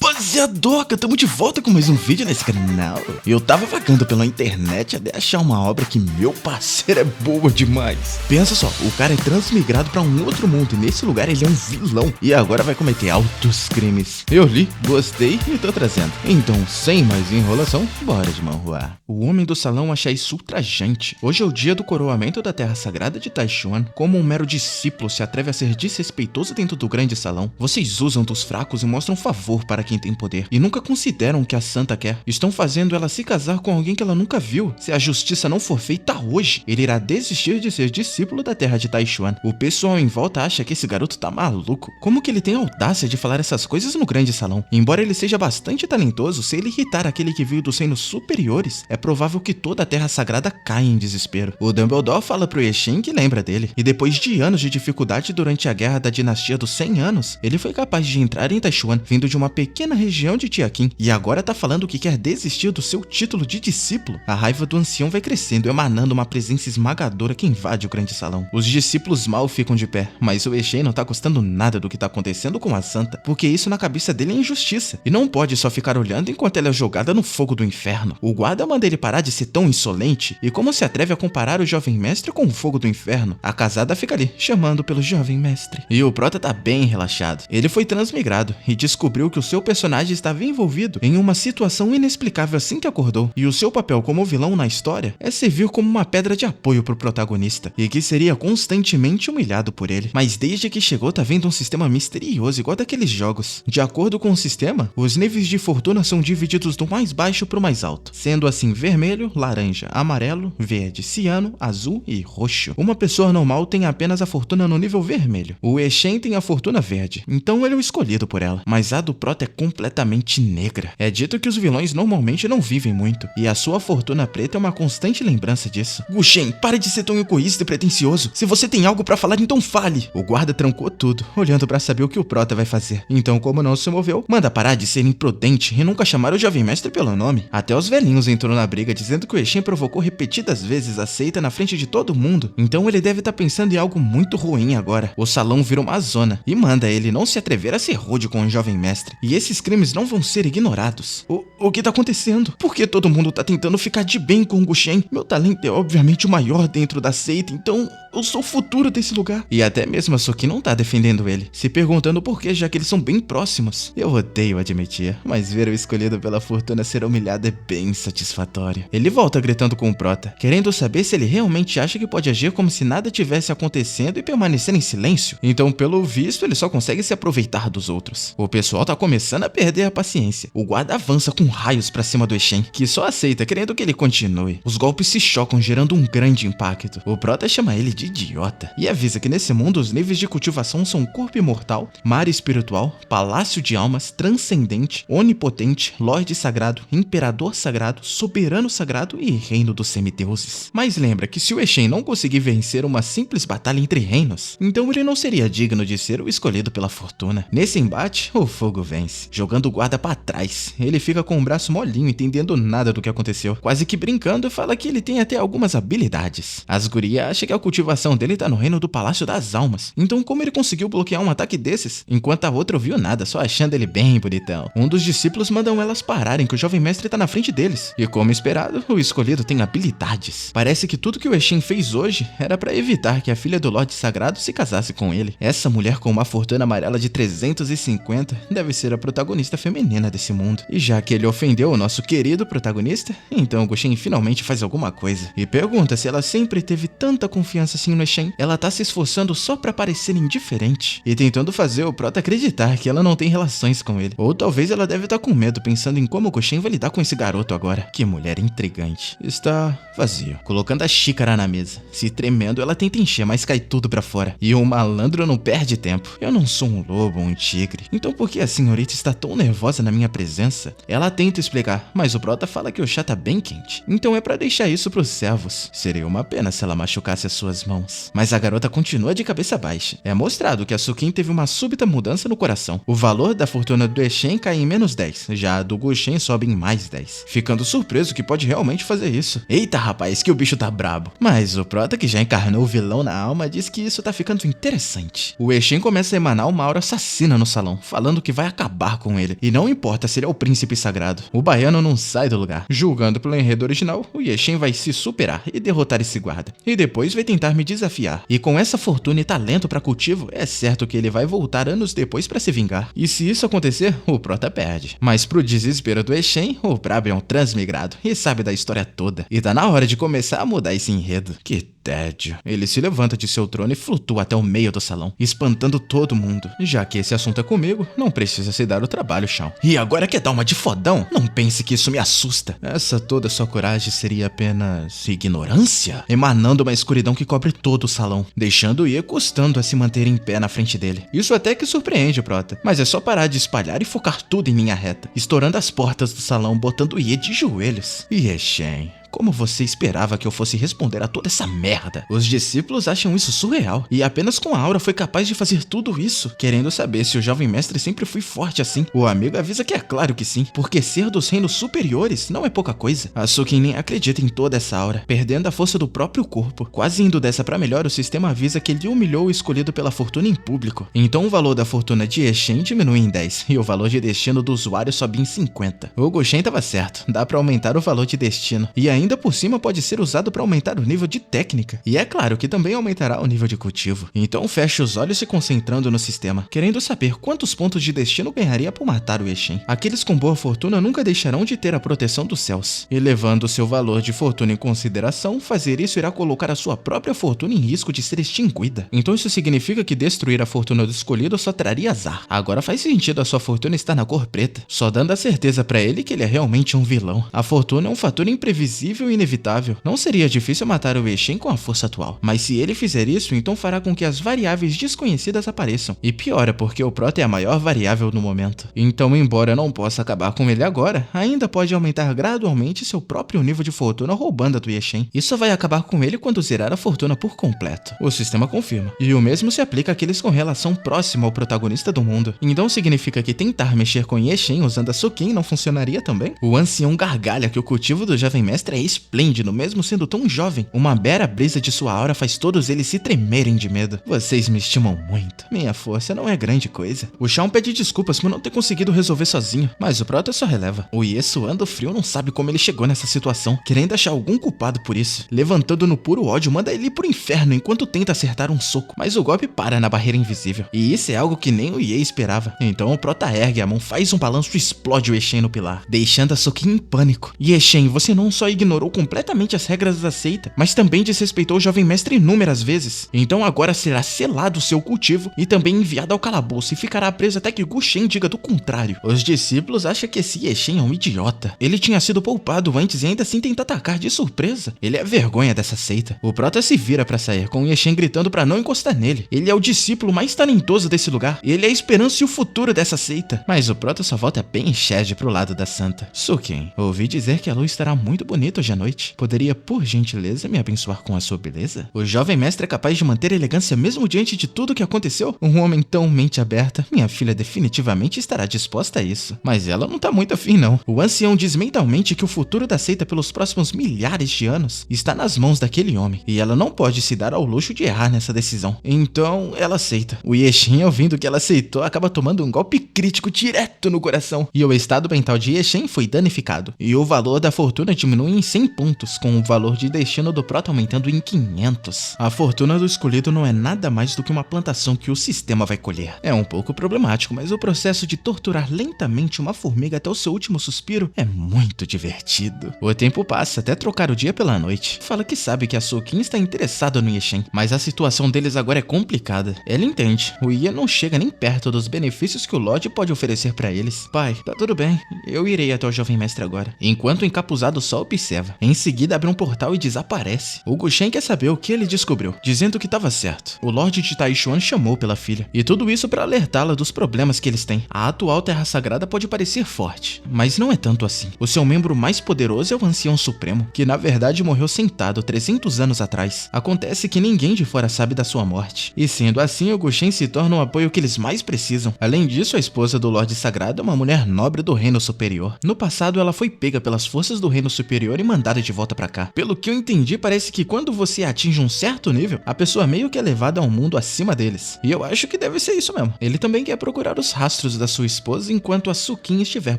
Rapaziadoca, tamo de volta com mais um vídeo nesse canal. Eu tava vagando pela internet até achar uma obra que, meu parceiro, é boa demais. Pensa só, o cara é transmigrado pra um outro mundo e nesse lugar ele é um vilão e agora vai cometer altos crimes. Eu li, gostei e tô trazendo. Então, sem mais enrolação, bora de manhua. O homem do salão acha isso ultrajante. Hoje é o dia do coroamento da terra sagrada de Taichuan. Como um mero discípulo se atreve a ser desrespeitoso dentro do grande salão? Vocês usam dos fracos e mostram favor para quem tem poder, e nunca consideram o que a santa quer. Estão fazendo ela se casar com alguém que ela nunca viu. Se a justiça não for feita hoje, ele irá desistir de ser discípulo da terra de Taichuan. O pessoal em volta acha que esse garoto tá maluco. Como que ele tem a audácia de falar essas coisas no grande salão? Embora ele seja bastante talentoso, se ele irritar aquele que veio dos reinos superiores, é provável que toda a terra sagrada caia em desespero. O Dumbledore fala pro Yexin que lembra dele, e depois de anos de dificuldade durante a guerra da dinastia dos 100 anos, ele foi capaz de entrar em Taichuan, vindo de uma pequena região de Tiaqin, e agora tá falando que quer desistir do seu título de discípulo. A raiva do ancião vai crescendo, emanando uma presença esmagadora que invade o grande salão. Os discípulos mal ficam de pé, mas o Yexin não tá gostando nada do que tá acontecendo com a santa, porque isso na cabeça dele é injustiça, e não pode só ficar olhando enquanto ela é jogada no fogo do inferno. O guarda manda ele parar de ser tão insolente, e como se atreve a comparar o jovem mestre com o fogo do inferno? A casada fica ali, chamando pelo jovem mestre. E o prota tá bem relaxado. Ele foi transmigrado, e descobriu que o seu personagem estava envolvido em uma situação inexplicável assim que acordou, e o seu papel como vilão na história é servir como uma pedra de apoio pro protagonista, e que seria constantemente humilhado por ele. Mas desde que chegou tá vendo um sistema misterioso igual daqueles jogos. De acordo com o sistema, os níveis de fortuna são divididos do mais baixo pro mais alto, sendo assim vermelho, laranja, amarelo, verde, ciano, azul e roxo. Uma pessoa normal tem apenas a fortuna no nível vermelho. O Yexin tem a fortuna verde, então ele é o escolhido por ela, mas a do prota é completamente negra. É dito que os vilões normalmente não vivem muito, e a sua fortuna preta é uma constante lembrança disso. Guxen, pare de ser tão egoísta e pretensioso. Se você tem algo pra falar, então fale. O guarda trancou tudo, olhando pra saber o que o prota vai fazer. Então, como não se moveu, manda parar de ser imprudente e nunca chamar o jovem mestre pelo nome. Até os velhinhos entrou na briga, dizendo que o Yexin provocou repetidas vezes a seita na frente de todo mundo. Então ele deve estar pensando em algo muito ruim agora. O salão vira uma zona, e manda ele não se atrever a ser rude com o jovem mestre. E esses crimes não vão ser ignorados. O que tá acontecendo? Por que todo mundo tá tentando ficar de bem com o Guxen? Meu talento é obviamente o maior dentro da seita, então eu sou o futuro desse lugar. E até mesmo a Soki não tá defendendo ele, se perguntando por que, já que eles são bem próximos. Eu odeio admitir, mas ver o escolhido pela fortuna ser humilhado é bem satisfatório. Ele volta gritando com o prota, querendo saber se ele realmente acha que pode agir como se nada tivesse acontecendo e permanecer em silêncio. Então, pelo visto, ele só consegue se aproveitar dos outros. O pessoal tá começando a perder a paciência. O guarda avança com raios pra cima do Yexin, que só aceita, querendo que ele continue. Os golpes se chocam, gerando um grande impacto. O prota chama ele de idiota e avisa que nesse mundo os níveis de cultivação são corpo imortal, mar espiritual, palácio de almas, transcendente, onipotente, lorde sagrado, imperador sagrado, soberano sagrado e reino dos semideuses. Mas lembra que se o Yexin não conseguir vencer uma simples batalha entre reinos, então ele não seria digno de ser o escolhido pela fortuna. Nesse embate, o fogo vence, jogando o guarda pra trás. Ele fica com o braço molinho, entendendo nada do que aconteceu, quase que brincando, fala que ele tem até algumas habilidades. As gurias acham que a cultivação dele tá no reino do Palácio das Almas, então como ele conseguiu bloquear um ataque desses, enquanto a outra ouviu nada, só achando ele bem bonitão. Um dos discípulos mandam elas pararem, que o jovem mestre tá na frente deles, e como esperado, o escolhido tem habilidades. Parece que tudo que o Yexin fez hoje era pra evitar que a filha do Lorde Sagrado se casasse com ele. Essa mulher com uma fortuna amarela de 350 deve ser a protagonista feminina desse mundo. E já que ele ofendeu o nosso querido protagonista, então o Guxen finalmente faz alguma coisa. E pergunta se ela sempre teve tanta confiança assim no Yexin. Ela tá se esforçando só pra parecer indiferente e tentando fazer o prota acreditar que ela não tem relações com ele. Ou talvez ela deve estar com medo, pensando em como o Guxen vai lidar com esse garoto agora. Que mulher intrigante. Está vazio. Colocando a xícara na mesa. Se tremendo, ela tenta encher, mas cai tudo pra fora. E o malandro não perde tempo. Eu não sou um lobo ou um tigre. Então por que a senhorita está tão nervosa na minha presença? Ela tenta explicar, mas o prota fala que o chá tá bem quente. Então é pra deixar isso pros servos. Seria uma pena se ela machucasse as suas mãos. mãos. Mas a garota continua de cabeça baixa. É mostrado que a Sukin teve uma súbita mudança no coração. O valor da fortuna do Eshen cai em menos 10, já a do Goshen sobe em mais 10. Ficando surpreso que pode realmente fazer isso. Eita rapaz, que o bicho tá brabo. Mas o prota, que já encarnou o vilão na alma, diz que isso tá ficando interessante. O Eshen começa a emanar uma aura assassina no salão, falando que vai acabar com ele. E não importa se ele é o príncipe sagrado. O baiano não sai do lugar. Julgando pelo enredo original, o Eshen vai se superar e derrotar esse guarda. E depois vai tentar me desafiar. E com essa fortuna e talento pra cultivo, é certo que ele vai voltar anos depois pra se vingar. E se isso acontecer, o prota perde. Mas pro desespero do Eshen, o Prab é um transmigrado e sabe da história toda. E tá na hora de começar a mudar esse enredo. Que tédio. Ele se levanta de seu trono e flutua até o meio do salão, espantando todo mundo. Já que esse assunto é comigo, não precisa se dar o trabalho, Shawn. E agora quer dar uma de fodão? Não pense que isso me assusta. Essa toda sua coragem seria apenas ignorância? Emanando uma escuridão que cobre todo o salão, deixando o Ye custando a se manter em pé na frente dele. Isso até que surpreende, prota. Mas é só parar de espalhar e focar tudo em linha reta, estourando as portas do salão, botando o Ye de joelhos. E Eshen, como você esperava que eu fosse responder a toda essa merda? Os discípulos acham isso surreal, e apenas com a aura foi capaz de fazer tudo isso. Querendo saber se o jovem mestre sempre foi forte assim, o amigo avisa que é claro que sim, porque ser dos reinos superiores não é pouca coisa. A Sukin nem acredita em toda essa aura, perdendo a força do próprio corpo. Quase indo dessa pra melhor, o sistema avisa que ele humilhou o escolhido pela fortuna em público. Então o valor da fortuna de Eshen diminui em 10, e o valor de destino do usuário sobe em 50. O Goshen tava certo, dá pra aumentar o valor de destino, e ainda por cima pode ser usado para aumentar o nível de técnica. E é claro que também aumentará o nível de cultivo. Então feche os olhos se concentrando no sistema, querendo saber quantos pontos de destino ganharia por matar o Eshen. Aqueles com boa fortuna nunca deixarão de ter a proteção dos céus. E levando seu valor de fortuna em consideração, fazer isso irá colocar a sua própria fortuna em risco de ser extinguida. Então isso significa que destruir a fortuna do escolhido só traria azar. Agora faz sentido a sua fortuna estar na cor preta, só dando a certeza para ele que ele é realmente um vilão. A fortuna é um fator imprevisível e inevitável. Não seria difícil matar o Eshen com a força atual, mas se ele fizer isso, então fará com que as variáveis desconhecidas apareçam. E piora, porque o prota é a maior variável no momento. Então, embora não possa acabar com ele agora, ainda pode aumentar gradualmente seu próprio nível de fortuna roubando a do Eshen. Isso vai acabar com ele quando zerar a fortuna por completo. O sistema confirma. E o mesmo se aplica àqueles com relação próxima ao protagonista do mundo. Então significa que tentar mexer com Eshen usando a Sukin não funcionaria também? O ancião gargalha que o cultivo do jovem mestre é esplêndido, mesmo sendo tão jovem. Uma mera brisa de sua aura faz todos eles se tremerem de medo. Vocês me estimam muito. Minha força não é grande coisa. O Shawn pede desculpas por não ter conseguido resolver sozinho, mas o prota só releva. O Ye, suando frio, não sabe como ele chegou nessa situação, querendo achar algum culpado por isso. Levantando no puro ódio, manda ele ir pro inferno enquanto tenta acertar um soco, mas o golpe para na barreira invisível. E isso é algo que nem o Ye esperava. Então o prota ergue a mão, faz um balanço e explode o Eshen no pilar, deixando a Sukin em pânico. E Eshen, você não só ignorou completamente as regras da seita, mas também desrespeitou o jovem mestre inúmeras vezes. Então agora será selado o seu cultivo e também enviado ao calabouço e ficará preso até que Goshen diga do contrário. Os discípulos acham que esse Eshen é um idiota. Ele tinha sido poupado antes e ainda assim tenta atacar de surpresa. Ele é a vergonha dessa seita. O prota se vira pra sair, com o Eshen gritando pra não encostar nele. Ele é o discípulo mais talentoso desse lugar. Ele é a esperança e o futuro dessa seita. Mas o prota só volta bem Shed pro lado da santa. Sukin, ouvi dizer que a lua estará muito bonita hoje à noite. Poderia, por gentileza, me abençoar com a sua beleza? O jovem mestre é capaz de manter elegância mesmo diante de tudo o que aconteceu? Um homem tão mente aberta. Minha filha definitivamente estará disposta a isso. Mas ela não tá muito afim, não. O ancião diz mentalmente que o futuro da seita pelos próximos milhares de anos está nas mãos daquele homem, e ela não pode se dar ao luxo de errar nessa decisão. Então, ela aceita. O Eshen, ouvindo que ela aceitou, acaba tomando um golpe crítico direto no coração, e o estado mental de Eshen foi danificado. E o valor da fortuna diminui em 100 pontos, com o valor de destino do prota aumentando em 500. A fortuna do escolhido não é nada mais do que uma plantação que o sistema vai colher. É um pouco problemático, mas o processo de torturar lentamente uma formiga até o seu último suspiro é muito divertido. O tempo passa até trocar o dia pela noite. Fala que sabe que a Sukin está interessada no Eshen, mas a situação deles agora é complicada. Ela entende. O Ye não chega nem perto dos benefícios que o Lorde pode oferecer pra eles. Pai, tá tudo bem. Eu irei até o jovem mestre agora. Enquanto o encapuzado só observa observa. Em seguida abre um portal e desaparece. O Guxen quer saber o que ele descobriu, dizendo que estava certo. O Lorde de Taichuan chamou pela filha, e tudo isso para alertá-la dos problemas que eles têm. A atual Terra Sagrada pode parecer forte, mas não é tanto assim. O seu membro mais poderoso é o Ancião Supremo, que na verdade morreu sentado 300 anos atrás. Acontece que ninguém de fora sabe da sua morte. E sendo assim, o Guxen se torna o apoio que eles mais precisam. Além disso, a esposa do Lorde Sagrado é uma mulher nobre do Reino Superior. No passado, ela foi pega pelas forças do Reino Superior e mandada de volta pra cá. Pelo que eu entendi, parece que quando você atinge um certo nível, a pessoa meio que é levada a um mundo acima deles. E eu acho que deve ser isso mesmo. Ele também quer procurar os rastros da sua esposa enquanto a Sukin estiver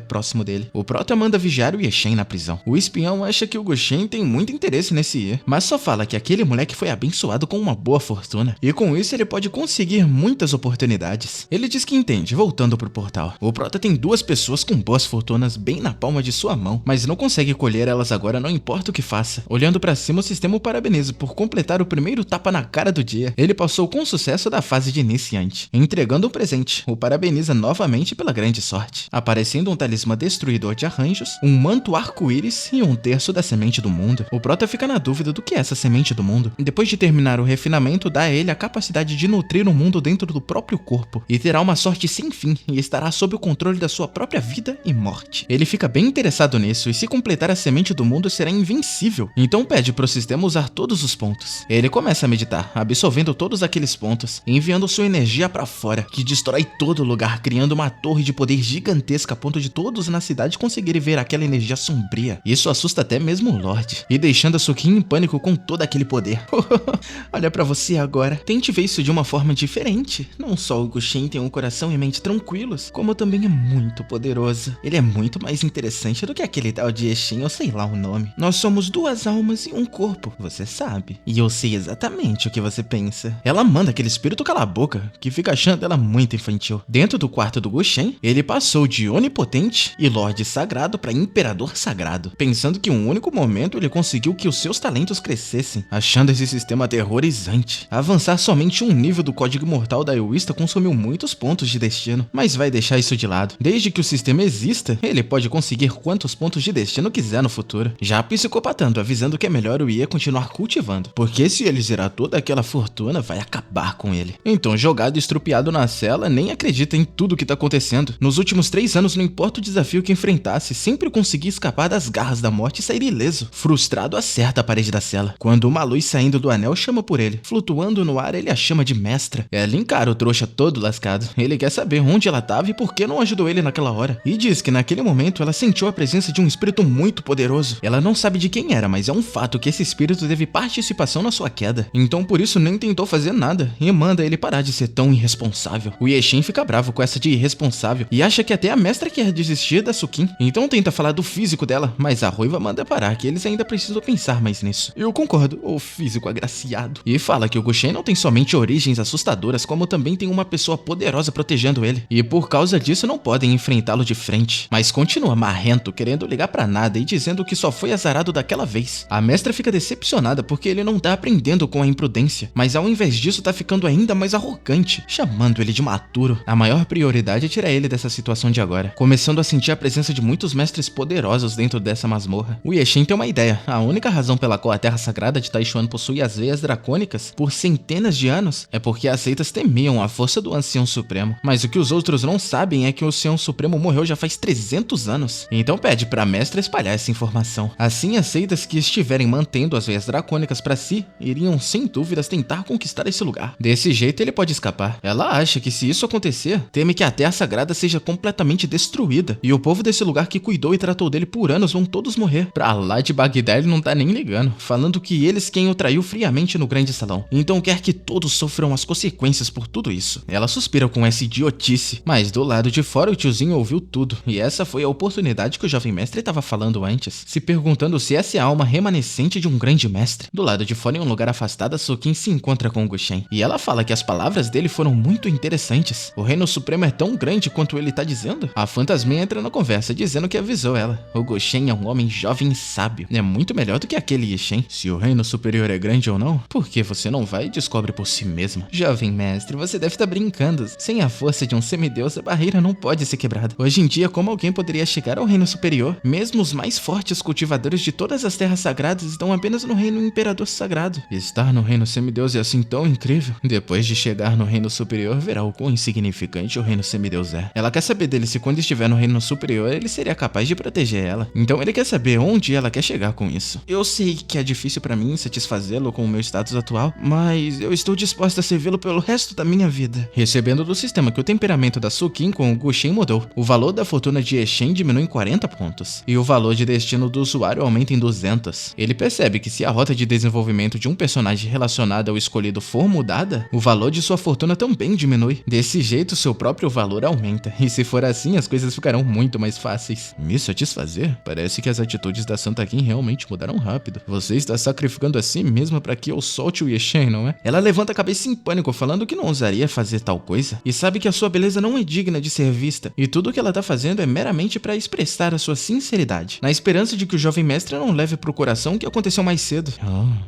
próximo dele. O Prota manda vigiar o Yeshen na prisão. O espião acha que o Guxen tem muito interesse nesse Ye, mas só fala que aquele moleque foi abençoado com uma boa fortuna, e com isso ele pode conseguir muitas oportunidades. Ele diz que entende, voltando pro portal. O Prota tem duas pessoas com boas fortunas bem na palma de sua mão, mas não consegue colher elas agora, não importa o que faça. Olhando pra cima, o sistema o parabeniza por completar o primeiro tapa na cara do dia. Ele passou com sucesso da fase de iniciante, entregando um presente. O parabeniza novamente pela grande sorte, aparecendo um talismã destruidor de arranjos, um manto arco-íris e um terço da semente do mundo. O Prota fica na dúvida do que é essa semente do mundo. Depois de terminar o refinamento, dá a ele a capacidade de nutrir o mundo dentro do próprio corpo, e terá uma sorte sem fim, e estará sob o controle da sua própria vida e morte. Ele fica bem interessado nisso, e se completar a semente do mundo será invencível. Então pede pro sistema usar todos os pontos. Ele começa a meditar, absorvendo todos aqueles pontos, e enviando sua energia pra fora, que destrói todo lugar, criando uma torre de poder gigantesca a ponto de todos na cidade conseguirem ver aquela energia sombria. Isso assusta até mesmo o Lorde, e deixando a Sukin em pânico com todo aquele poder. Olha pra você agora. Tente ver isso de uma forma diferente. Não só o Guxen tem um coração e mente tranquilos, como também é muito poderoso. Ele é muito mais interessante do que aquele tal de Yeshen, ou sei lá o nome. Nós somos duas almas e um corpo, você sabe. E eu sei exatamente o que você pensa. Ela manda aquele espírito calar a boca, que fica achando ela muito infantil. Dentro do quarto do Guxen, ele passou de onipotente e Lorde Sagrado para Imperador Sagrado, pensando que em um único momento ele conseguiu que os seus talentos crescessem, achando esse sistema aterrorizante. Avançar somente um nível do código mortal da Eoista consumiu muitos pontos de destino, mas vai deixar isso de lado. Desde que o sistema exista, ele pode conseguir quantos pontos de destino quiser no futuro, já psicopatando, avisando que é melhor o Ye continuar cultivando, porque se ele zerar toda aquela fortuna, vai acabar com ele. Então, jogado e estrupiado na cela, nem acredita em tudo que tá acontecendo. Nos últimos 3 anos, não importa o desafio que enfrentasse, sempre conseguia escapar das garras da morte e sair ileso. Frustrado, acerta a parede da cela, quando uma luz saindo do anel chama por ele. Flutuando no ar, ele a chama de mestra. Ela encara o trouxa todo lascado. Ele quer saber onde ela tava e por que não ajudou ele naquela hora. E diz que naquele momento ela sentiu a presença de um espírito muito poderoso. Ela não sabe de quem era, mas é um fato que esse espírito teve participação na sua queda. Então por isso nem tentou fazer nada e manda ele parar de ser tão irresponsável. O Yeshen fica bravo com essa de irresponsável e acha que até a mestra quer desistir da Sukin. Então tenta falar do físico dela, mas a Ruiva manda parar, que eles ainda precisam pensar mais nisso. Eu concordo, o físico agraciado. E fala que o Guxen não tem somente origens assustadoras, como também tem uma pessoa poderosa protegendo ele. E por causa disso não podem enfrentá-lo de frente. Mas continua marrento, querendo ligar pra nada e dizendo que só foi azarado daquela vez. A mestra fica decepcionada porque ele não tá aprendendo com a imprudência, mas ao invés disso tá ficando ainda mais arrogante, chamando ele de maturo. A maior prioridade é tirar ele dessa situação de agora, começando a sentir a presença de muitos mestres poderosos dentro dessa masmorra. O Yeshen tem uma ideia. A única razão pela qual a Terra Sagrada de Taichuan possui as veias dracônicas por centenas de anos é porque as seitas temiam a força do Ancião Supremo. Mas o que os outros não sabem é que o Ancião Supremo morreu já faz 300 anos. Então pede pra mestra espalhar essa informação. Assim, as seitas que estiverem mantendo as veias dracônicas pra si iriam sem dúvidas tentar conquistar esse lugar. Desse jeito ele pode escapar. Ela acha que se isso acontecer, teme que a Terra Sagrada seja completamente destruída e o povo desse lugar que cuidou e tratou dele por anos vão todos morrer. Pra lá de Bagdá ele não tá nem ligando, falando que eles quem o traiu friamente no grande salão. Então quer que todos sofram as consequências por tudo isso. Ela suspira com essa idiotice, mas do lado de fora o tiozinho ouviu tudo, e essa foi a oportunidade que o jovem mestre estava falando antes, se perguntando se essa é a alma remanescente de um grande mestre. Do lado de fora, em um lugar afastado, a Sukin se encontra com o Guxen, e ela fala que as palavras dele foram muito interessantes. O Reino Supremo é tão grande quanto ele tá dizendo? A fantasminha entra na conversa, dizendo que avisou ela. O Guxen é um homem jovem e sábio. É muito melhor do que aquele Yeshen. Se o Reino Superior é grande ou não, por que você não vai e descobre por si mesma? Jovem mestre, você deve estar brincando. Sem a força de um semideus, a barreira não pode ser quebrada. Hoje em dia, como alguém poderia chegar ao Reino Superior? Mesmo os mais fortes cultivam cultivadores de todas as terras sagradas estão apenas no reino imperador sagrado. Estar no reino semideus é assim tão incrível. Depois de chegar no reino superior, verá o quão insignificante o reino semideus é. Ela quer saber dele se quando estiver no reino superior, ele seria capaz de proteger ela. Então ele quer saber onde ela quer chegar com isso. Eu sei que é difícil pra mim satisfazê-lo com o meu status atual, mas eu estou disposta a servi-lo pelo resto da minha vida. Recebendo do sistema que o temperamento da Sukin com o Guxin mudou, o valor da fortuna de Eshen diminui em 40 pontos, e o valor de destino do usuário aumenta em 200. Ele percebe que se a rota de desenvolvimento de um personagem relacionado ao escolhido for mudada, o valor de sua fortuna também diminui. Desse jeito, seu próprio valor aumenta, e se for assim, as coisas ficarão muito mais fáceis. Me satisfazer? Parece que as atitudes da Santa Kim realmente mudaram rápido. Você está sacrificando a si mesma para que eu solte o Yeshen, não é? Ela levanta a cabeça em pânico, falando que não ousaria fazer tal coisa, e sabe que a sua beleza não é digna de ser vista, e tudo o que ela tá fazendo é meramente para expressar a sua sinceridade, na esperança de que o jovem mestre não leve pro coração o que aconteceu mais cedo.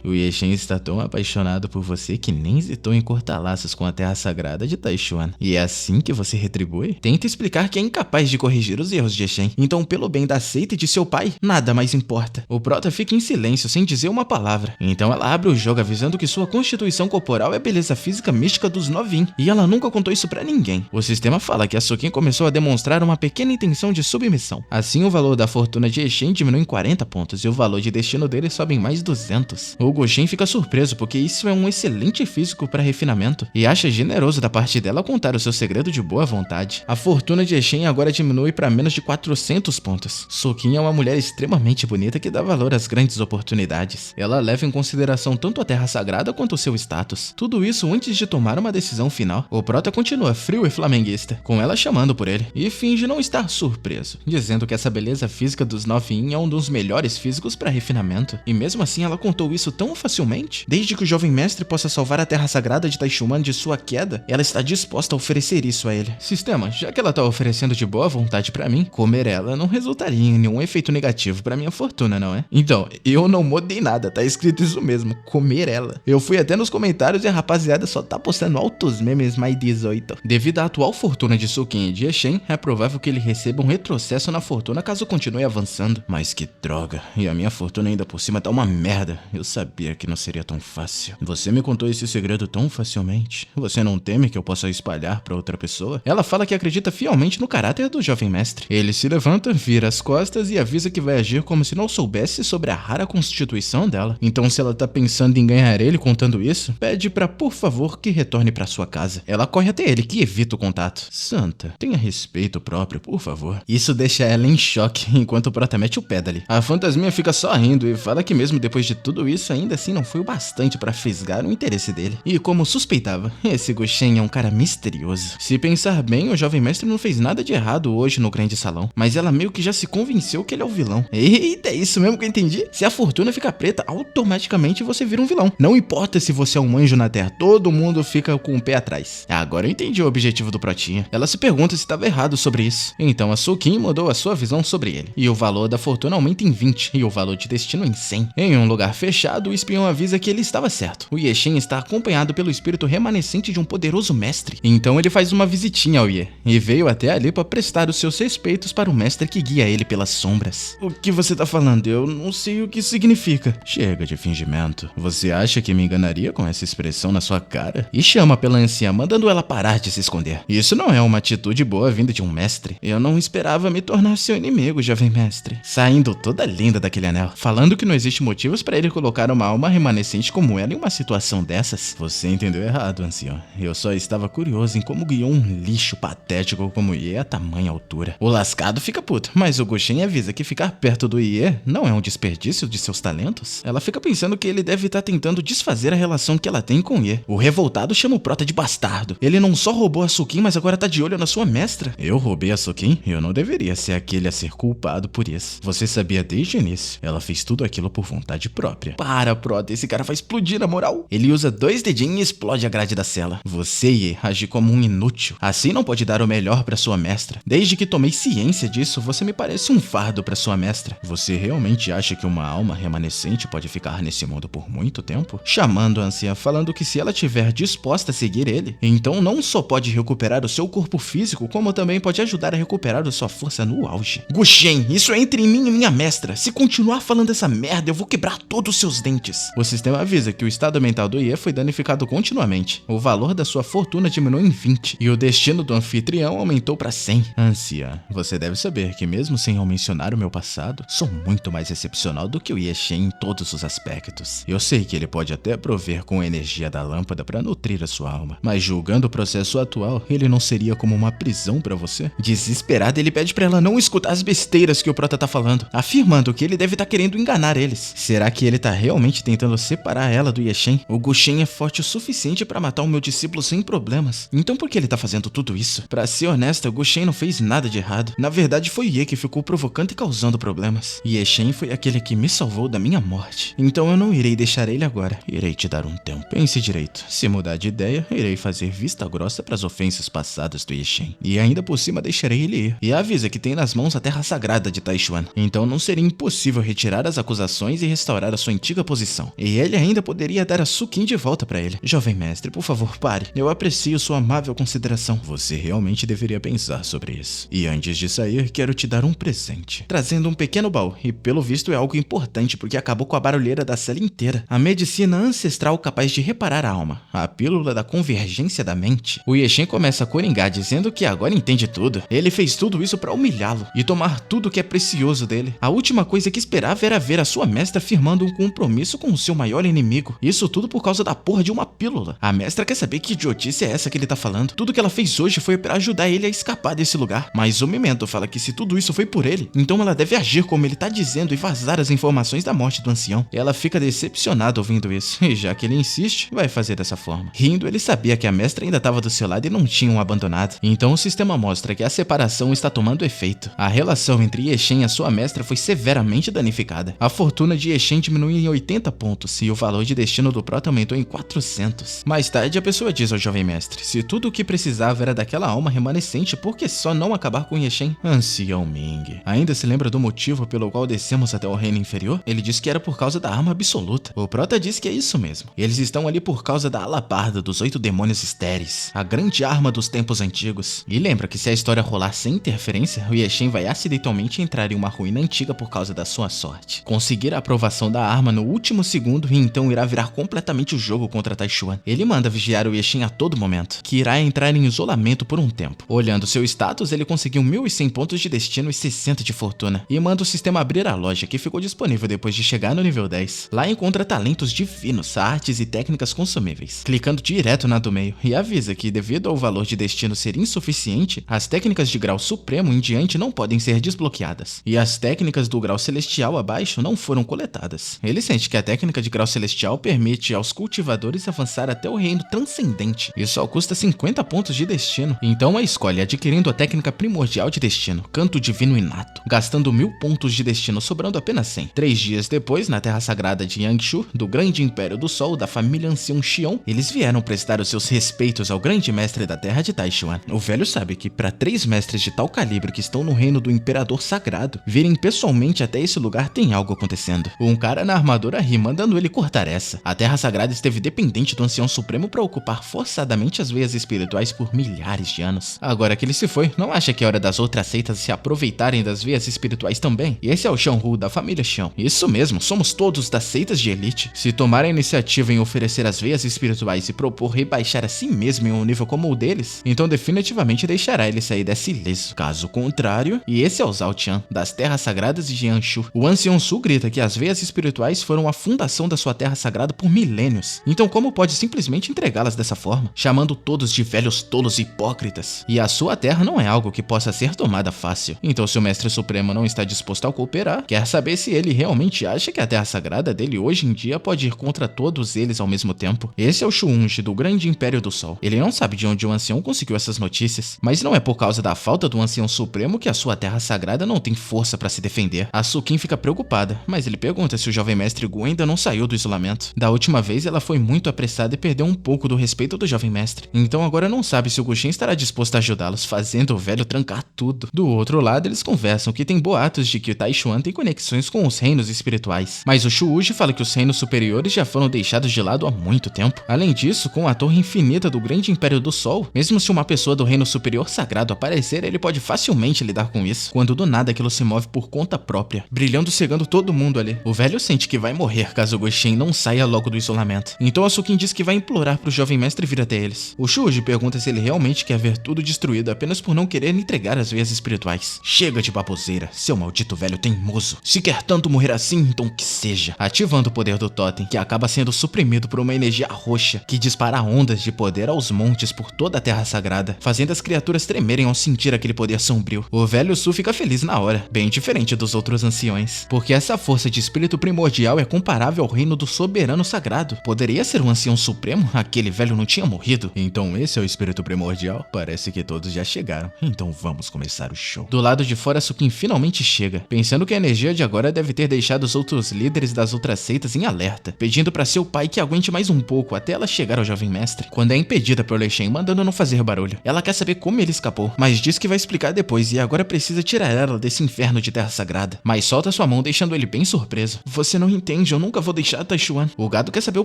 O Yeshen está tão apaixonado por você que nem hesitou em cortar laços com a terra sagrada de Taichuan. E é assim que você retribui? Tenta explicar que é incapaz de corrigir os erros de Yeshen, então pelo bem da seita e de seu pai, nada mais importa. O prota fica em silêncio, sem dizer uma palavra. Então ela abre o jogo avisando que sua constituição corporal é a beleza física mística dos Novin, e ela nunca contou isso pra ninguém. O sistema fala que a Sukin começou a demonstrar uma pequena intenção de submissão. Assim, o valor da fortuna de Eshen diminui em 40 pontos e o valor de destino dele sobe em mais 200. O Guxin fica surpreso porque isso é um excelente físico para refinamento e acha generoso da parte dela contar o seu segredo de boa vontade. A fortuna de Eshen agora diminui para menos de 400 pontos. Sukin é uma mulher extremamente bonita que dá valor às grandes oportunidades. Ela leva em consideração tanto a terra sagrada quanto o seu status. Tudo isso antes de tomar uma decisão final. O prota continua frio e flamenguista, com ela chamando por ele, e finge não estar surpreso, dizendo que essa beleza física dos Novin é um dos melhores físicos para refinamento. E mesmo assim ela contou isso tão facilmente? Desde que o jovem mestre possa salvar a terra sagrada de Taichuan de sua queda, ela está disposta a oferecer isso a ele. Sistema, já que ela tá oferecendo de boa vontade pra mim, comer ela não resultaria em nenhum efeito negativo pra minha fortuna, não é? Então, eu não mudei nada, tá escrito isso mesmo, comer ela. Eu fui até nos comentários e a rapaziada só tá postando altos memes mais 18. Devido à atual fortuna de Sukin e de Eshen, é provável que ele receba um retrocesso na fortuna caso continue avançando. Mas que droga, e a minha fortuna ainda por cima tá uma merda. Eu sabia que não seria tão fácil. Você me contou esse segredo tão facilmente. Você não teme que eu possa espalhar pra outra pessoa? Ela fala que acredita fielmente no caráter do jovem mestre. Ele se levanta, vira as costas e avisa que vai agir como se não soubesse sobre a rara constituição dela. Então, se ela tá pensando em ganhar ele contando isso, pede pra, por favor, que retorne pra sua casa. Ela corre até ele, que evita o contato. Santa, tenha respeito próprio, por favor. Isso deixa ela em choque, enquanto o prota mete o pé dali. A fantasminha fica só rindo e fala que mesmo depois de tudo isso, ainda assim não foi o bastante pra fisgar o interesse dele. E como suspeitava, esse Guxin é um cara misterioso. Se pensar bem, o jovem mestre não fez nada de errado hoje no grande salão, mas ela meio que já se convenceu que ele é o vilão. Eita, é isso mesmo que eu entendi? Se a fortuna fica preta, automaticamente você vira um vilão. Não importa se você é um anjo na terra, todo mundo fica com o pé atrás. Agora eu entendi o objetivo do protinha. Ela se pergunta se estava errado sobre isso. Então a Sukin mudou a sua visão sobre ele, e o valor da fortuna aumenta em 20 e o valor de destino em 100. Em um lugar fechado, o espião avisa que ele estava certo. O Yeshen está acompanhado pelo espírito remanescente de um poderoso mestre. Então ele faz uma visitinha ao Ye e veio até ali para prestar os seus respeitos para o mestre que guia ele pelas sombras. O que você tá falando? Eu não sei o que isso significa. Chega de fingimento. Você acha que me enganaria com essa expressão na sua cara? E chama pela anciã, mandando ela parar de se esconder. Isso não é uma atitude boa vinda de um mestre. Eu não esperava me tornar seu inimigo, jovem mestre. Saindo toda linda daquele anel, falando que não existe motivos para ele colocar uma alma remanescente como ela em uma situação dessas. Você entendeu errado, ancião. Eu só estava curioso em como guiou um lixo patético como Ye a tamanha altura. O lascado fica puto, mas o Guxin avisa que ficar perto do Ye não é um desperdício de seus talentos. Ela fica pensando que ele deve estar tentando desfazer a relação que ela tem com Ye. O revoltado chama o prota de bastardo. Ele não só roubou a Sukin, mas agora tá de olho na sua mestra. Eu roubei a Sukin? Eu não deveria ser aquele a ser culpado por isso. Você sabia desde o início. Ela fez tudo aquilo por vontade própria. Para, prota, esse cara vai explodir na moral. Ele usa 2 dedinhos e explode a grade da cela. Você, Ye, age como um inútil. Assim não pode dar o melhor pra sua mestra. Desde que tomei ciência disso, você me parece um fardo pra sua mestra. Você realmente acha que uma alma remanescente pode ficar nesse mundo por muito tempo? Chamando a anciã, falando que se ela estiver disposta a seguir ele, então não só pode recuperar o seu corpo físico, como também pode ajudar a recuperar a sua força no auge. Guxin, isso é entre mim e minha mestra. palestra. Se continuar falando essa merda, eu vou quebrar todos os seus dentes. O sistema avisa que o estado mental do Ye foi danificado continuamente. O valor da sua fortuna diminuiu em 20 e o destino do anfitrião aumentou para 100. Anciã, você deve saber que mesmo sem eu mencionar o meu passado, sou muito mais excepcional do que o Ye Shen em todos os aspectos. Eu sei que ele pode até prover com a energia da lâmpada para nutrir a sua alma, mas julgando o processo atual, ele não seria como uma prisão para você? Desesperado, ele pede para ela não escutar as besteiras que o Prota tá falando, afirmando que ele deve estar querendo enganar eles. Será que ele tá realmente tentando separar ela do Ye Shen? O Gu Shen é forte o suficiente para matar o meu discípulo sem problemas. Então por que ele tá fazendo tudo isso? Pra ser honesta, o Gu Shen não fez nada de errado. Na verdade, foi Ye que ficou provocando e causando problemas. Ye Shen foi aquele que me salvou da minha morte. Então eu não irei deixar ele agora. Irei te dar um tempo. Pense direito. Se mudar de ideia, irei fazer vista grossa pras ofensas passadas do Ye Shen. E ainda por cima deixarei ele ir. E avisa que tem nas mãos a terra sagrada de Taishuan. Então não seria impossível retirar as acusações e restaurar a sua antiga posição. E ele ainda poderia dar a Sukin de volta pra ele. Jovem mestre, por favor, pare. Eu aprecio sua amável consideração. Você realmente deveria pensar sobre isso. E antes de sair, quero te dar um presente. Trazendo um pequeno baú. E pelo visto é algo importante porque acabou com a barulheira da cela inteira. A medicina ancestral capaz de reparar a alma. A pílula da convergência da mente. O Ye Shen começa a coringar dizendo que agora entende tudo. Ele fez tudo isso pra humilhá-lo e tomar tudo que é precioso dele. A última coisa que esperava era ver a sua mestra firmando um compromisso com o seu maior inimigo. Isso tudo por causa da porra de uma pílula. A mestra quer saber que idiotice é essa que ele tá falando. Tudo que ela fez hoje foi pra ajudar ele a escapar desse lugar. Mas o Memento fala que se tudo isso foi por ele, então ela deve agir como ele tá dizendo e vazar as informações da morte do ancião. Ela fica decepcionada ouvindo isso. E já que ele insiste, vai fazer dessa forma. Rindo, ele sabia que a mestra ainda estava do seu lado e não tinham abandonado. Então o sistema mostra que a separação está tomando efeito. A relação entre Ye Shen e a sua mestra foi severamente danificada. A fortuna de Ye Shen diminuiu em 80 pontos e o valor de destino do Prota aumentou em 400. Mais tarde, a pessoa diz ao jovem mestre se tudo o que precisava era daquela alma remanescente, por que só não acabar com Ye Shen? Ancião Ming, ainda se lembra do motivo pelo qual descemos até o reino inferior? Ele disse que era por causa da arma absoluta. O Prota diz que é isso mesmo. Eles estão ali por causa da alabarda dos 8 demônios estéreis, a grande arma dos tempos antigos. E lembra que se a história rolar sem interferência, o Ye Shen vai acidentalmente entrar em uma ruína antiga por causa da sua sorte. Conseguir a aprovação da arma no último segundo e então irá virar completamente o jogo contra Taishuan. Ele manda vigiar o Ye Shen a todo momento, que irá entrar em isolamento por um tempo. Olhando seu status, ele conseguiu 1100 pontos de destino e 60 de fortuna, e manda o sistema abrir a loja, que ficou disponível depois de chegar no nível 10. Lá encontra talentos divinos, artes e técnicas consumíveis, clicando direto na do meio, e avisa que devido ao valor de destino ser insuficiente, as técnicas de grau supremo em diante não podem ser desbloqueadas, e as técnicas do grau celestial abaixo não foram coletadas. Ele sente que a técnica de grau celestial permite aos cultivadores avançar até o reino transcendente, e só custa 50 pontos de destino. Então a escolhe adquirindo a técnica primordial de destino, Canto Divino Inato, gastando 1000 pontos de destino, sobrando apenas 100. 3 dias depois, na terra sagrada de Yangshu, do grande Império do Sol da família Ancião Xion, eles vieram prestar os seus respeitos ao grande mestre da terra de Taishuan. O velho sabe que para 3 mestres de tal calibre que estão no reino do Imperador Sagrado virem pessoalmente até esse lugar, tem algo acontecendo. Um cara na armadura ri, mandando ele cortar essa. A terra sagrada esteve dependente do Ancião Supremo para ocupar forçadamente as veias espirituais por milhares de anos. Agora que ele se foi, não acha que é hora das outras seitas se aproveitarem das veias espirituais também? E esse é o Xianhu da família Xion. Isso mesmo, somos todos das seitas de elite. Se tomar a iniciativa em oferecer as veias espirituais e propor rebaixar a si mesmo em um nível como o deles, então definitivamente deixará ele sair dessa ileso. Caso contrário, e esse é o Zhao Tian, das terras sagradas de Jianshu. O Ancião Su grita que as veias espirituais foram a fundação da sua terra sagrada por milênios. Então como pode simplesmente entregá-las dessa forma, chamando todos de velhos tolos e hipócritas? E a sua terra não é algo que possa ser tomada fácil. Então se o Mestre Supremo não está disposto a cooperar, quer saber se ele realmente acha que a terra sagrada dele hoje em dia pode ir contra todos eles ao mesmo tempo. Esse é o Shuunji do grande Império do Sol. Ele não sabe de onde o ancião conseguiu essas notícias, mas não é por causa da falta do Ancião Supremo que a sua terra sagrada não tem força para se defender. A Sukin fica preocupada, mas ele pergunta se o jovem mestre Gu ainda não saiu do isolamento. Da última vez ela foi muito apressada e perdeu um pouco do respeito do jovem mestre. Então agora não sabe se o Gu Shen estará disposto a ajudá-los, fazendo o velho trancar tudo. Do outro lado, eles conversam que tem boatos de que o Taishuan tem conexões com os reinos espirituais, mas o Shuuji fala que os reinos superiores já foram deixados de lado há muito tempo. Além disso, com a torre infinita do grande Império do Sol, mesmo se uma pessoa do reino superior sagrado aparecer, ele pode facilmente lidar com isso, quando do nada aquilo se move por conta conta própria, brilhando, cegando todo mundo ali. O velho sente que vai morrer caso o Goshen não saia logo do isolamento. Então a Sukin diz que vai implorar pro jovem mestre vir até eles. O Shuji pergunta se ele realmente quer ver tudo destruído apenas por não querer entregar as veias espirituais. Chega de baboseira, seu maldito velho teimoso. Se quer tanto morrer assim, então que seja. Ativando o poder do totem, que acaba sendo suprimido por uma energia roxa que dispara ondas de poder aos montes por toda a terra sagrada, fazendo as criaturas tremerem ao sentir aquele poder sombrio. O velho Su fica feliz na hora, bem diferente dos outros anciões, porque essa força de espírito primordial é comparável ao reino do soberano sagrado. Poderia ser um ancião supremo? Aquele velho não tinha morrido? Então esse é o espírito primordial? Parece que todos já chegaram, então vamos começar o show. Do lado de fora, Sukin finalmente chega, pensando que a energia de agora deve ter deixado os outros líderes das outras seitas em alerta, pedindo para seu pai que aguente mais um pouco até ela chegar ao jovem mestre, quando é impedida por Lei Shen, mandando não fazer barulho. Ela quer saber como ele escapou, mas diz que vai explicar depois e agora precisa tirar ela desse inferno de terra sagrada. Mas solta sua mão, deixando ele bem surpreso. Você não entende, eu nunca vou deixar a Taishuan. O gado quer saber o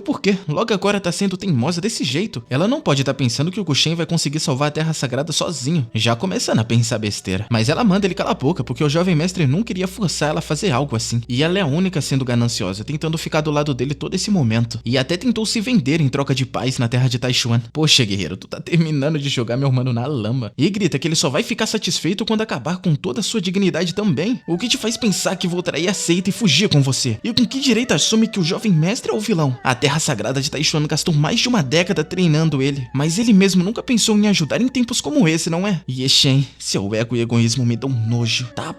porquê. Logo agora tá sendo teimosa desse jeito. Ela não pode estar pensando que o Goshen vai conseguir salvar a terra sagrada sozinho, já começando a pensar besteira. Mas ela manda ele calar a boca, porque o jovem mestre não queria forçar ela a fazer algo assim. E ela é a única sendo gananciosa, tentando ficar do lado dele todo esse momento. E até tentou se vender em troca de paz na terra de Taishuan. Poxa, guerreiro, tu tá terminando de jogar meu mano na lama. E grita que ele só vai ficar satisfeito quando acabar com toda a sua dignidade também. O que te faz pensar que vou trair a seita e fugir com você? E com que direito assume que o jovem mestre é o vilão? A terra sagrada de Taishuan gastou mais de uma década treinando ele, mas ele mesmo nunca pensou em ajudar em tempos como esse, não é? E Shen, seu ego e egoísmo me dão nojo. Tá?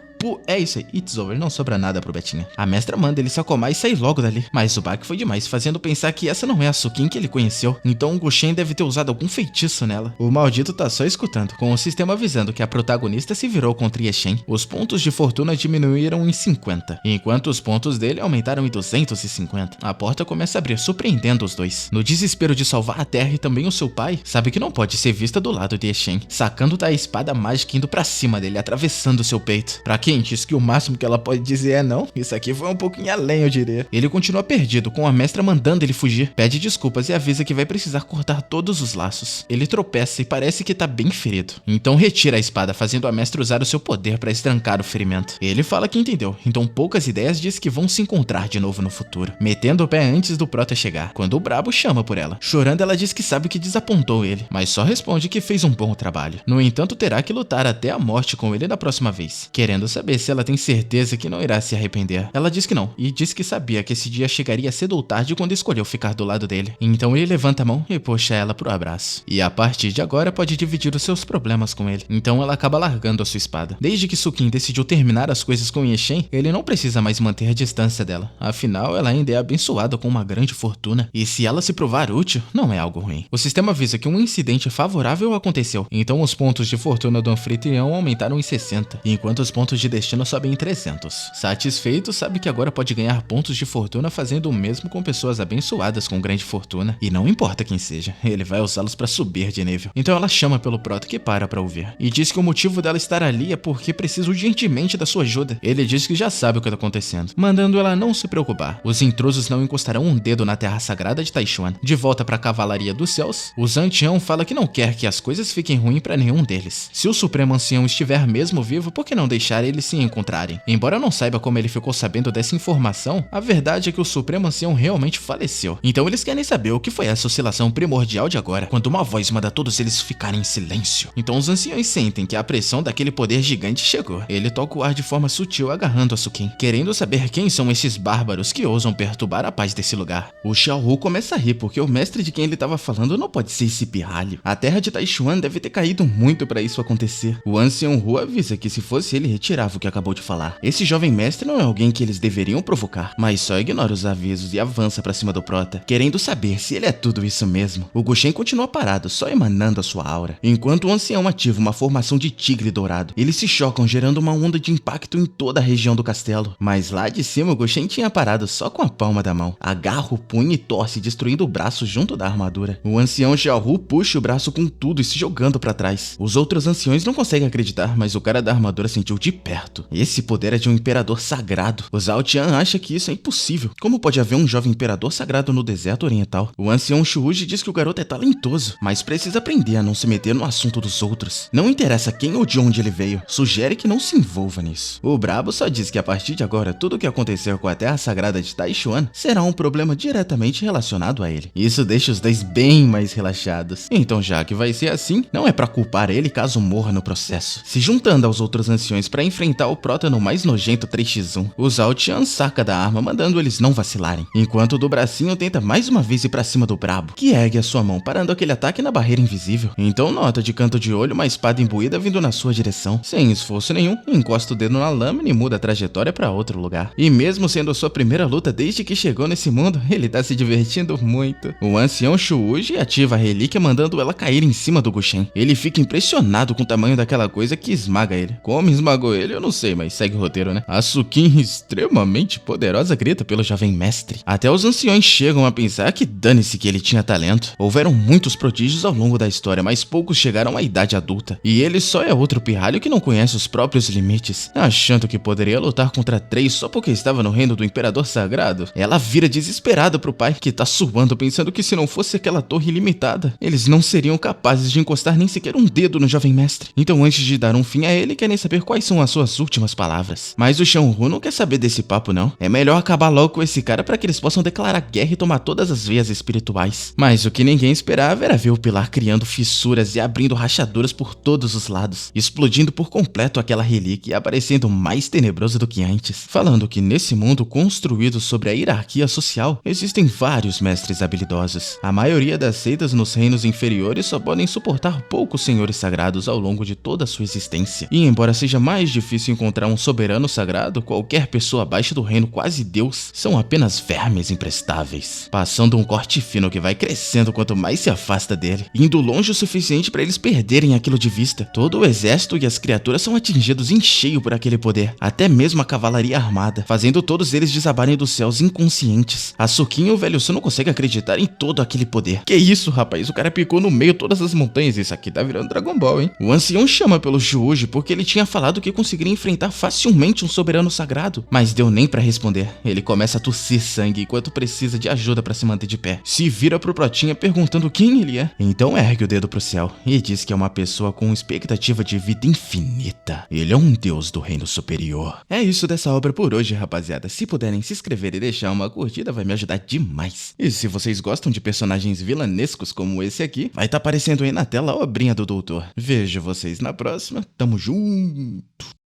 É isso aí, it's over, não sobra nada pro Betinha. A mestra manda ele se acalmar e sair logo dali. Mas o baque foi demais, fazendo pensar que essa não é a Sukin que ele conheceu. Então o Goshen deve ter usado algum feitiço nela. O maldito tá só escutando, com o sistema avisando que a protagonista se virou contra Yeshen. Os pontos de fortuna diminuíram em 50, enquanto os pontos dele aumentaram em 250. A porta começa a abrir, surpreendendo os dois. No desespero de salvar a terra e também o seu pai, sabe que não pode ser vista do lado de Yeshen, sacando da espada mágica indo pra cima dele, atravessando seu peito. Pra quem diz que o máximo que ela pode dizer é não, isso aqui foi um pouquinho além, eu diria. Ele continua perdido, com a mestra mandando ele fugir. Pede desculpas e avisa que vai precisar cortar todos os laços. Ele tropeça e parece que tá bem ferido. Então retira a espada, fazendo a mestra usar o seu poder pra estrancar o ferimento. Ele fala que entendeu, então poucas ideias diz que vão se encontrar de novo no futuro, metendo o pé antes do Prota chegar, quando o Brabo chama por ela. Chorando, ela diz que sabe que desapontou ele, mas só responde que fez um bom trabalho. No entanto, terá que lutar até a morte com ele da próxima vez, querendo saber se ela tem certeza que não irá se arrepender. Ela diz que não, e diz que sabia que esse dia chegaria cedo ou tarde quando escolheu ficar do lado dele. Então ele levanta a mão e puxa ela pro abraço. E a partir de agora pode dividir os seus problemas com ele. Então ela acaba largando a sua espada. Desde que Sukin decidiu terminar as coisas com Yeshen, ele não precisa mais manter a distância dela. Afinal, ela ainda é abençoada com uma grande fortuna. E se ela se provar útil, não é algo ruim. O sistema avisa que um incidente favorável aconteceu. Então os pontos de fortuna do anfitrião aumentaram em 60, enquanto os pontos de destino sobem em 300. Satisfeito, sabe que agora pode ganhar pontos de fortuna fazendo o mesmo com pessoas abençoadas com grande fortuna. E não importa quem seja, ele vai usá-los para subir de nível. Então ela chama pelo Prota, que para pra ouvir. E diz que o motivo dela estar ali é porque precisa urgentemente da sua ajuda. Ele diz que já sabe o que tá acontecendo, mandando ela não se preocupar. Os intrusos não encostarão um dedo na terra sagrada de Taishuan. De volta pra Cavalaria dos Céus, o Zantian fala que não quer que as coisas fiquem ruins pra nenhum deles. Se o Supremo Ancião estiver mesmo vivo, por que não deixar eles se encontrarem? Embora eu não saiba como ele ficou sabendo dessa informação, a verdade é que o Supremo Ancião realmente faleceu. Então eles querem saber o que foi essa oscilação primordial de agora, quando uma voz manda todos eles ficarem em silêncio. Então os anciões sentem que a pressão daquele poder gigante chegou. Ele toca o ar de forma sutil, agarrando a Sukin, querendo saber quem são esses bárbaros que ousam perturbar a paz desse lugar. O Xiaohu começa a rir, porque o mestre de quem ele estava falando não pode ser esse pirralho. A terra de Taishuan deve ter caído muito para isso acontecer. O ancião Hu avisa que se fosse ele, retirava o que acabou de falar. Esse jovem mestre não é alguém que eles deveriam provocar, mas só ignora os avisos e avança pra cima do Prota, querendo saber se ele é tudo isso mesmo. O Goshen continua parado, só emanando a sua aura, enquanto o ancião ativa uma formação de tigre dourado. Eles se chocam, gerando uma onda de impacto em toda a região do castelo. Mas lá de cima o Goshen tinha parado só com a palma da mão. Agarra o punho e torce, destruindo o braço junto da armadura. O ancião Xiaohu puxa o braço com tudo e se jogando pra trás. Os outros anciões não conseguem acreditar, mas o cara da armadura sentiu de perto deserto. Esse poder é de um imperador sagrado. O Zhao Tian acha que isso é impossível. Como pode haver um jovem imperador sagrado no deserto oriental? O ancião Shuji diz que o garoto é talentoso, mas precisa aprender a não se meter no assunto dos outros. Não interessa quem ou de onde ele veio, sugere que não se envolva nisso. O brabo só diz que a partir de agora, tudo o que aconteceu com a terra sagrada de Taichuan será um problema diretamente relacionado a ele. Isso deixa os dois bem mais relaxados. Então, já que vai ser assim, não é pra culpar ele caso morra no processo. Se juntando aos outros anciões pra enfrentar o prota no mais nojento 3x1, o Zhao Tian saca da arma mandando eles não vacilarem, enquanto o do bracinho tenta mais uma vez ir pra cima do brabo, que ergue a sua mão parando aquele ataque na barreira invisível. Então nota de canto de olho uma espada imbuída vindo na sua direção. Sem esforço nenhum, encosta o dedo na lâmina e muda a trajetória pra outro lugar. E mesmo sendo a sua primeira luta desde que chegou nesse mundo, ele tá se divertindo muito. O ancião Shuji ativa a relíquia mandando ela cair em cima do Gushen. Ele fica impressionado com o tamanho daquela coisa que esmaga ele. Como esmagou ele, eu não sei, mas segue o roteiro, né? A Sukin, extremamente poderosa, grita pelo jovem mestre. Até os anciões chegam a pensar que dane-se que ele tinha talento. Houveram muitos prodígios ao longo da história, mas poucos chegaram à idade adulta. E ele só é outro pirralho que não conhece os próprios limites. Achando que poderia lutar contra 3 só porque estava no reino do Imperador Sagrado, ela vira desesperada pro pai, que tá suando pensando que se não fosse aquela torre ilimitada, eles não seriam capazes de encostar nem sequer um dedo no jovem mestre. Então antes de dar um fim a ele, querem saber quais são as suas últimas palavras. Mas o Xianhu não quer saber desse papo não. É melhor acabar logo com esse cara para que eles possam declarar guerra e tomar todas as veias espirituais. Mas o que ninguém esperava era ver o pilar criando fissuras e abrindo rachaduras por todos os lados, explodindo por completo aquela relíquia e aparecendo mais tenebroso do que antes, falando que nesse mundo construído sobre a hierarquia social, existem vários mestres habilidosos. A maioria das seitas nos reinos inferiores só podem suportar poucos senhores sagrados ao longo de toda a sua existência. E embora seja mais difícil encontrar um soberano sagrado, qualquer pessoa abaixo do reino quase Deus são apenas vermes imprestáveis, passando um corte fino que vai crescendo quanto mais se afasta dele, indo longe o suficiente para eles perderem aquilo de vista. Todo o exército e as criaturas são atingidos em cheio por aquele poder, até mesmo a cavalaria armada, fazendo todos eles desabarem dos céus inconscientes. A Sukin e o velho Sun não conseguem acreditar em todo aquele poder. Que isso, rapaz? O cara picou no meio todas as montanhas. Isso aqui tá virando Dragon Ball, hein? O ancião chama pelo Shuji porque ele tinha falado que conseguiria enfrentar facilmente um soberano sagrado, mas deu nem pra responder. Ele começa a tossir sangue enquanto precisa de ajuda pra se manter de pé. Se vira pro Protinha perguntando quem ele é. Então ergue o dedo pro céu e diz que é uma pessoa com expectativa de vida infinita. Ele é um deus do reino superior. É isso dessa obra por hoje, rapaziada. Se puderem se inscrever e deixar uma curtida, vai me ajudar demais. E se vocês gostam de personagens vilanescos como esse aqui, vai estar aparecendo aí na tela a obrinha do doutor. Vejo vocês na próxima. Tamo junto!